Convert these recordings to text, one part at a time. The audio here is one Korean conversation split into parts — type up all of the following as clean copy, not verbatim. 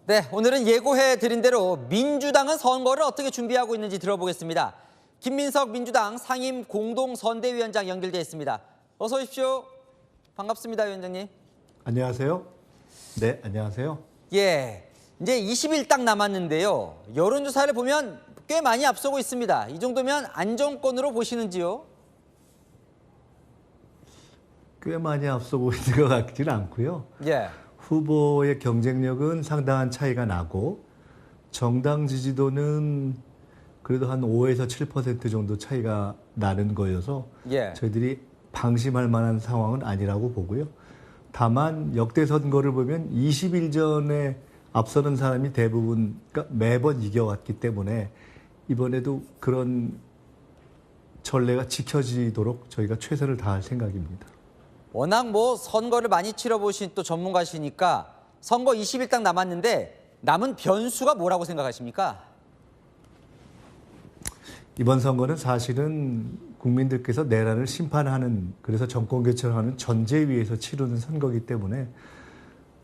네, 오늘은 예고해 드린 대로 민주당은 선거를 어떻게 준비하고 있는지 들어보겠습니다. 김민석 민주당 상임 공동선대위원장 연결돼 있습니다. 어서 오십시오. 반갑습니다, 위원장님. 안녕하세요. 네, 안녕하세요. 예, 이제 20일 딱 남았는데요. 여론조사를 보면 꽤 많이 앞서고 있습니다. 이 정도면 안정권으로 보시는지요? 꽤 많이 앞서고 있는 것 같지는 않고요. 예, 후보의 경쟁력은 상당한 차이가 나고 정당 지지도는 그래도 한 5에서 7% 정도 차이가 나는 거여서 예. 저희들이 방심할 만한 상황은 아니라고 보고요. 다만 역대 선거를 보면 20일 전에 앞서는 사람이 대부분 그러니까 매번 이겨왔기 때문에 이번에도 그런 전례가 지켜지도록 저희가 최선을 다할 생각입니다. 워낙 뭐 선거를 많이 치러보신 또 전문가시니까 선거 20일 딱 남았는데 남은 변수가 뭐라고 생각하십니까? 이번 선거는 사실은 국민들께서 내란을 심판하는 그래서 정권 교체를 하는 전제 위에서 치르는 선거이기 때문에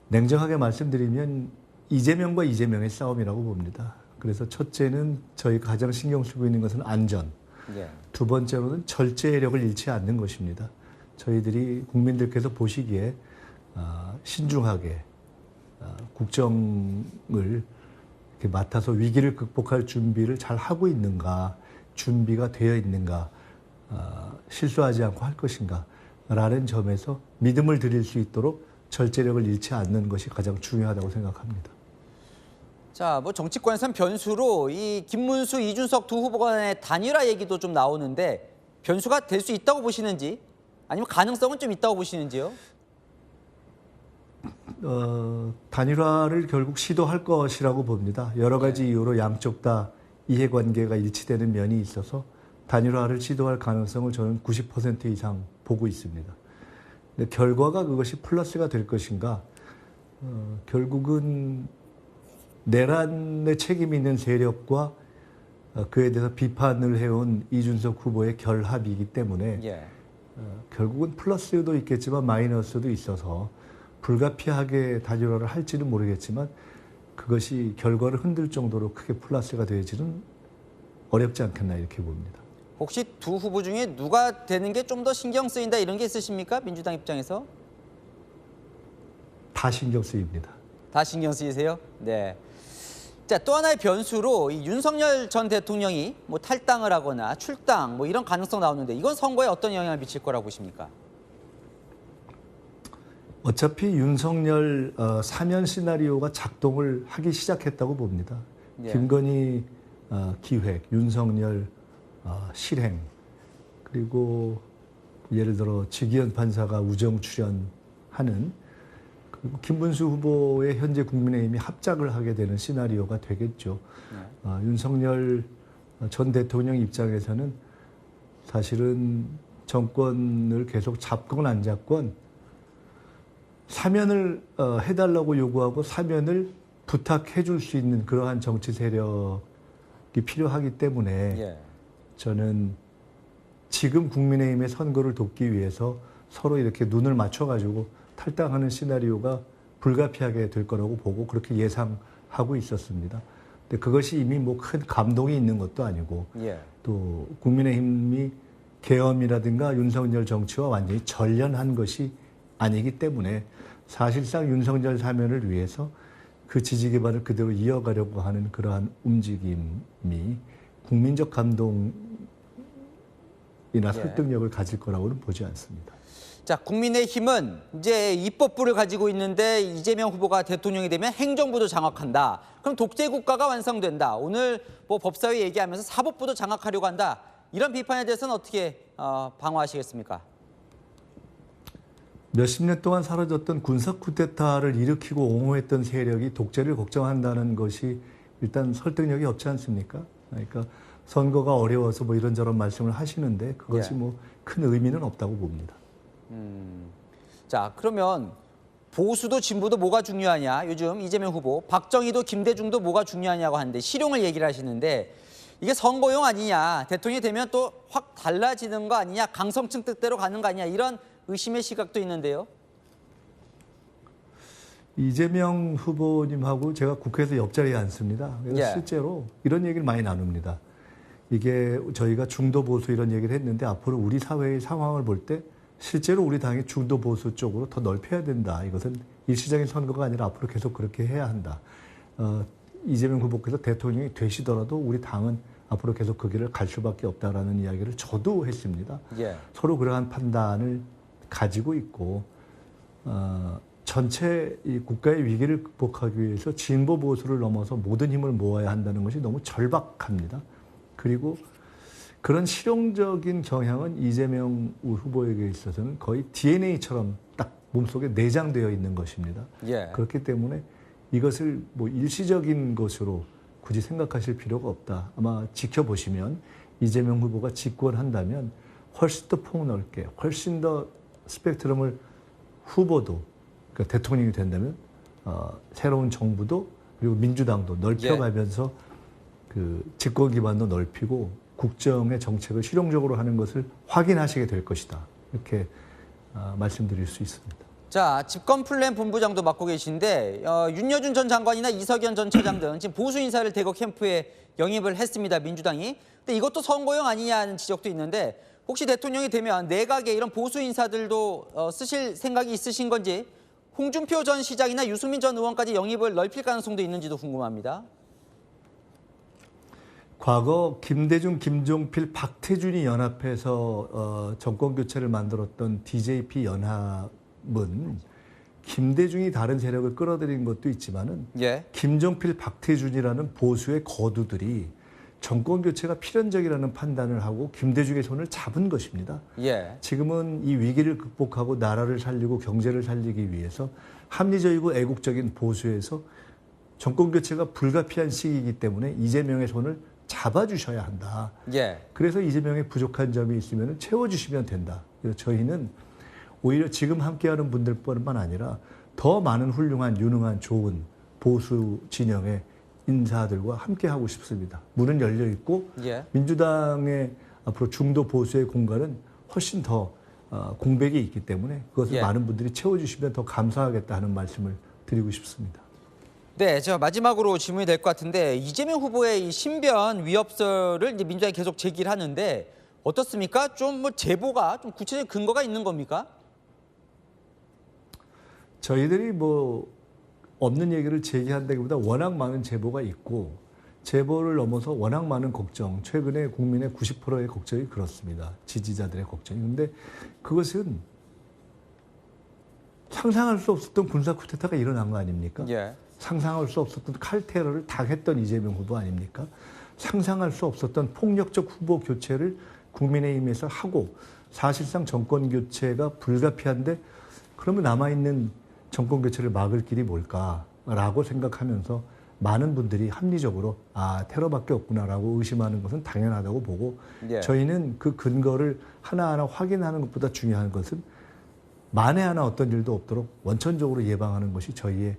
냉정하게 말씀드리면 이재명과 이재명의 싸움이라고 봅니다. 그래서 첫째는 저희가 가장 신경 쓰고 있는 것은 안전. 예. 두 번째로는 절제력을 잃지 않는 것입니다. 저희들이 국민들께서 보시기에 신중하게 국정을 이렇게 맡아서 위기를 극복할 준비를 잘 하고 있는가, 준비가 되어 있는가, 실수하지 않고 할 것인가 라는 점에서 믿음을 드릴 수 있도록 절제력을 잃지 않는 것이 가장 중요하다고 생각합니다. 자, 뭐 정치권에서는 변수로 이 김문수, 이준석 두 후보 간의 단일화 얘기도 좀 나오는데 변수가 될 수 있다고 보시는지 아니면 가능성은 좀 있다고 보시는지요? 단일화를 결국 시도할 것이라고 봅니다. 여러 가지 이유로 양쪽 다 이해관계가 일치되는 면이 있어서 단일화를 시도할 가능성을 저는 90% 이상 보고 있습니다. 근데 결과가 그것이 플러스가 될 것인가? 결국은 내란의 책임 있는 세력과 그에 대해서 비판을 해온 이준석 후보의 결합이기 때문에 예. 결국은 플러스도 있겠지만 마이너스도 있어서 불가피하게 단일화를 할지는 모르겠지만 그것이 결과를 흔들 정도로 크게 플러스가 되지는 어렵지 않겠나 이렇게 봅니다. 혹시 두 후보 중에 누가 되는 게 좀 더 신경 쓰인다 이런 게 있으십니까? 민주당 입장에서? 다 신경 쓰입니다. 다 신경 쓰이세요? 네. 자, 또 하나의 변수로 이 윤석열 전 대통령이 뭐 탈당을 하거나 출당 뭐 이런 가능성 나오는데 이건 선거에 어떤 영향을 미칠 거라고 보십니까? 어차피 윤석열 사면 시나리오가 작동을 하기 시작했다고 봅니다. 예. 김건희 기획, 윤석열 실행, 그리고 예를 들어 지기현 판사가 우정 출연하는 그리고 김문수 후보의 현재 국민의힘이 합작을 하게 되는 시나리오가 되겠죠. 윤석열 전 대통령 입장에서는 사실은 정권을 계속 잡건 안 잡건 사면을 해달라고 요구하고 사면을 부탁해 줄 수 있는 그러한 정치 세력이 필요하기 때문에 예. 저는 지금 국민의힘의 선거를 돕기 위해서 서로 이렇게 눈을 맞춰가지고 탈당하는 시나리오가 불가피하게 될 거라고 보고 그렇게 예상하고 있었습니다. 근데 그것이 이미 뭐 큰 감동이 있는 것도 아니고 예. 또 국민의힘이 계엄이라든가 윤석열 정치와 완전히 전련한 것이 아니기 때문에 사실상 윤석열 사면을 위해서 그 지지 기반을 그대로 이어가려고 하는 그러한 움직임이 국민적 감동이나 설득력을 가질 거라고는 보지 않습니다. 자, 국민의힘은 이제 입법부를 가지고 있는데 이재명 후보가 대통령이 되면 행정부도 장악한다. 그럼 독재 국가가 완성된다. 오늘 뭐 법사위 얘기하면서 사법부도 장악하려고 한다. 이런 비판에 대해서는 어떻게 방어하시겠습니까? 몇십 년 동안 사라졌던 군사 쿠데타를 일으키고 옹호했던 세력이 독재를 걱정한다는 것이 일단 설득력이 없지 않습니까? 그러니까 선거가 어려워서 뭐 이런저런 말씀을 하시는데 그것이 예. 뭐 큰 의미는 없다고 봅니다. 자, 그러면 보수도 진보도 뭐가 중요하냐? 요즘 이재명 후보, 박정희도 김대중도 뭐가 중요하냐고 하는데 실용을 얘기를 하시는데 이게 선거용 아니냐? 대통령이 되면 또 확 달라지는 거 아니냐? 강성층 뜻대로 가는 거 아니냐? 이런 의심의 시각도 있는데요. 이재명 후보님하고 제가 국회에서 옆자리에 앉습니다. 그래서 예. 실제로 이런 얘기를 많이 나눕니다. 이게 저희가 중도 보수 이런 얘기를 했는데 앞으로 우리 사회의 상황을 볼 때 실제로 우리 당이 중도 보수 쪽으로 더 넓혀야 된다. 이것은 일시적인 선거가 아니라 앞으로 계속 그렇게 해야 한다. 이재명 후보께서 대통령이 되시더라도 우리 당은 앞으로 계속 그 길을 갈 수밖에 없다라는 이야기를 저도 했습니다. 예. 서로 그러한 판단을 가지고 있고 전체 이 국가의 위기를 극복하기 위해서 진보 보수를 넘어서 모든 힘을 모아야 한다는 것이 너무 절박합니다. 그리고 그런 실용적인 경향은 이재명 후보에게 있어서는 거의 DNA처럼 딱 몸속에 내장되어 있는 것입니다. 예. 그렇기 때문에 이것을 뭐 일시적인 것으로 굳이 생각하실 필요가 없다. 아마 지켜보시면 이재명 후보가 집권한다면 훨씬 더 폭넓게, 훨씬 더 스펙트럼을 후보도, 그러니까 대통령이 된다면 새로운 정부도 그리고 민주당도 넓혀가면서 그 집권 기반도 넓히고 국정의 정책을 실용적으로 하는 것을 확인하시게 될 것이다. 이렇게 말씀드릴 수 있습니다. 자, 집권 플랜 본부장도 맡고 계신데 윤여준 전 장관이나 이석연 전 처장 등 지금 보수 인사를 대거 캠프에 영입을 했습니다. 민주당이. 근데 이것도 선거용 아니냐는 지적도 있는데 혹시 대통령이 되면 내각에 이런 보수 인사들도 쓰실 생각이 있으신 건지 홍준표 전 시장이나 유승민 전 의원까지 영입을 넓힐 가능성도 있는지도 궁금합니다. 과거 김대중, 김종필, 박태준이 연합해서 정권 교체를 만들었던 DJP 연합은 김대중이 다른 세력을 끌어들인 것도 있지만은 예. 김종필, 박태준이라는 보수의 거두들이 정권 교체가 필연적이라는 판단을 하고 김대중의 손을 잡은 것입니다. 예. 지금은 이 위기를 극복하고 나라를 살리고 경제를 살리기 위해서 합리적이고 애국적인 보수에서 정권 교체가 불가피한 시기이기 때문에 이재명의 손을 잡아주셔야 한다. 예. 그래서 이재명의 부족한 점이 있으면 채워주시면 된다. 그래서 저희는 오히려 지금 함께하는 분들뿐만 아니라 더 많은 훌륭한, 유능한, 좋은 보수 진영의 인사들과 함께하고 싶습니다. 문은 열려 있고 예. 민주당의 앞으로 중도 보수의 공간은 훨씬 더 공백이 있기 때문에 그것을 예. 많은 분들이 채워주시면 더 감사하겠다 하는 말씀을 드리고 싶습니다. 네, 저 마지막으로 질문이 될 것 같은데 이재명 후보의 이 신변 위협설을 이제 민주당이 계속 제기를 하는데 어떻습니까? 좀 뭐 제보가 좀 구체적인 근거가 있는 겁니까? 저희들이 뭐 없는 얘기를 제기한다기보다 워낙 많은 제보가 있고 제보를 넘어서 워낙 많은 걱정, 최근에 국민의 90%의 걱정이 그렇습니다. 지지자들의 걱정이. 근데 그것은 상상할 수 없었던 군사 쿠데타가 일어난 거 아닙니까? 예. 상상할 수 없었던 칼테러를 당했던 이재명 후보 아닙니까? 상상할 수 없었던 폭력적 후보 교체를 국민의힘에서 하고 사실상 정권 교체가 불가피한데 그러면 남아있는 정권 교체를 막을 길이 뭘까라고 생각하면서 많은 분들이 합리적으로 테러밖에 없구나라고 의심하는 것은 당연하다고 보고 예. 저희는 그 근거를 하나하나 확인하는 것보다 중요한 것은 만에 하나 어떤 일도 없도록 원천적으로 예방하는 것이 저희의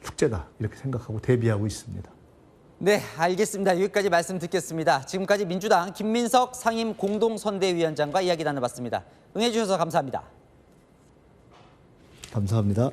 숙제다 이렇게 생각하고 대비하고 있습니다. 네, 알겠습니다. 여기까지 말씀 듣겠습니다. 지금까지 민주당 김민석 상임 공동선대위원장과 이야기 나눠봤습니다. 응해주셔서 감사합니다. 감사합니다.